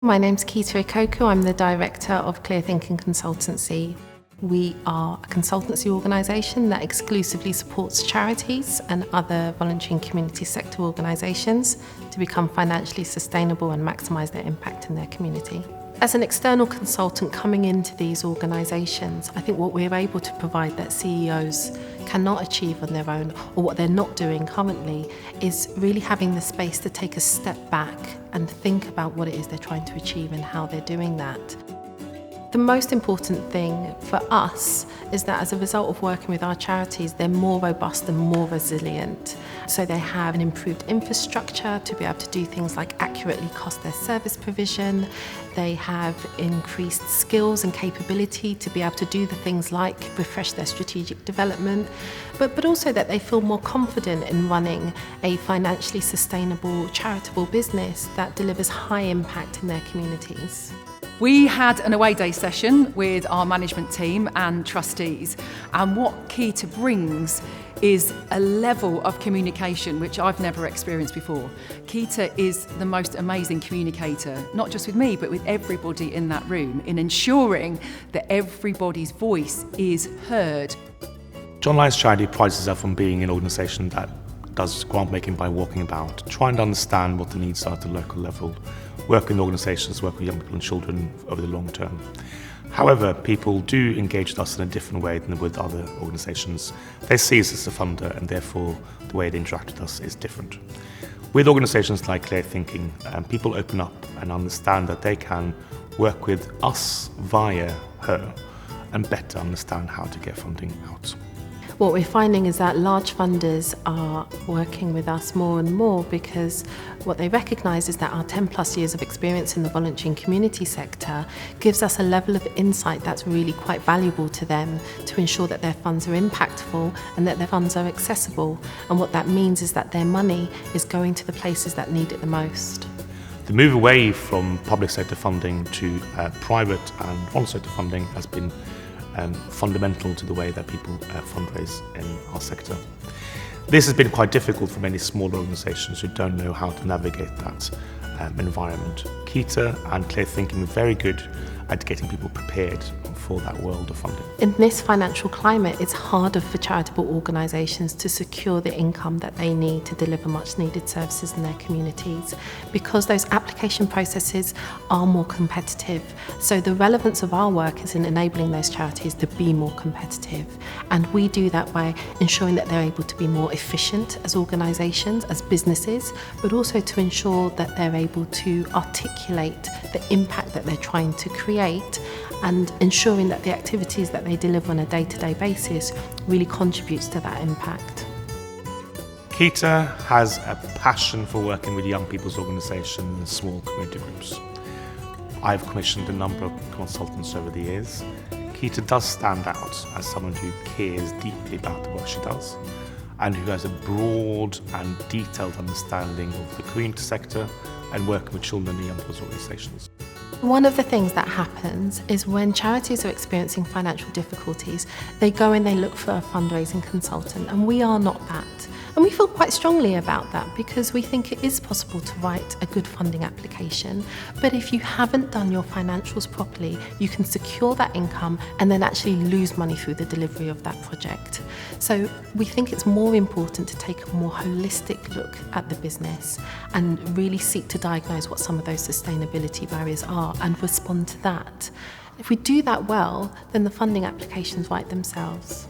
My name's Ikoku. I'm the director of Clear Thinking Consultancy. We are a consultancy organisation that exclusively supports charities and other voluntary and community sector organisations to become financially sustainable and maximise their impact in their community. As an external consultant coming into these organisations, I think what we're able to provide that CEOs cannot achieve on their own, or what they're not doing currently, is really having the space to take a step back and think about what it is they're trying to achieve and how they're doing that. The most important thing for us is that as a result of working with our charities, they're more robust and more resilient. So they have an improved infrastructure to be able to do things like accurately cost their service provision. They have increased skills and capability to be able to do the things like refresh their strategic development, but also that they feel more confident in running a financially sustainable charitable business that delivers high impact in their communities. We had an away day session with our management team and trustees, and what Kita brings is a level of communication which I've never experienced before. Kita is the most amazing communicator, not just with me, but with everybody in that room, in ensuring that everybody's voice is heard. John Lyons Charity prides itself on being an organisation that does grant making by walking about, trying to understand what the needs are at the local level, work with organisations, work with young people and children over the long term. However, people do engage with us in a different way than with other organisations. They see us as a funder, and therefore the way they interact with us is different. With organisations like Clear Thinking, people open up and understand that they can work with us via her and better understand how to get funding out. What we're finding is that large funders are working with us more and more because what they recognise is that our 10 plus years of experience in the voluntary and community sector gives us a level of insight that's really quite valuable to them to ensure that their funds are impactful and that their funds are accessible. And what that means is that their money is going to the places that need it the most. The move away from public sector funding to private and voluntary sector funding has been fundamental to the way that people fundraise in our sector. This has been quite difficult for many small organisations who don't know how to navigate that environment. Kita and Clear Thinking are very good at getting people prepared for that world of funding. In this financial climate, it's harder for charitable organisations to secure the income that they need to deliver much needed services in their communities because those application processes are more competitive. So the relevance of our work is in enabling those charities to be more competitive. And we do that by ensuring that they're able to be more efficient as organisations, as businesses, but also to ensure that they're able to articulate the impact that they're trying to create and ensuring that the activities that they deliver on a day-to-day basis really contributes to that impact. Kita has a passion for working with young people's organisations and small community groups. I've commissioned a number of consultants over the years. Kita does stand out as someone who cares deeply about the work she does and who has a broad and detailed understanding of the community sector and working with children and young people's organisations. One of the things that happens is when charities are experiencing financial difficulties, they go and they look for a fundraising consultant, and we are not that. And we feel quite strongly about that because we think it is possible to write a good funding application. But if you haven't done your financials properly, you can secure that income and then actually lose money through the delivery of that project. So we think it's more important to take a more holistic look at the business and really seek to diagnose what some of those sustainability barriers are and respond to that. If we do that well, then the funding applications write themselves.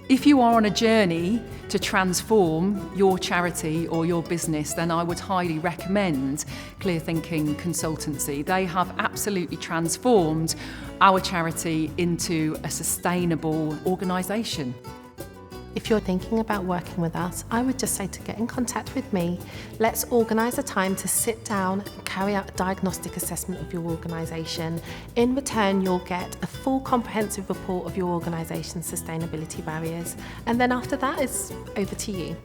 If you are on a journey to transform your charity or your business, then I would highly recommend Clear Thinking Consultancy. They have absolutely transformed our charity into a sustainable organisation. If you're thinking about working with us, I would just say to get in contact with me. Let's organise a time to sit down and carry out a diagnostic assessment of your organisation. In return, you'll get a full comprehensive report of your organisation's sustainability barriers. And then after that, it's over to you.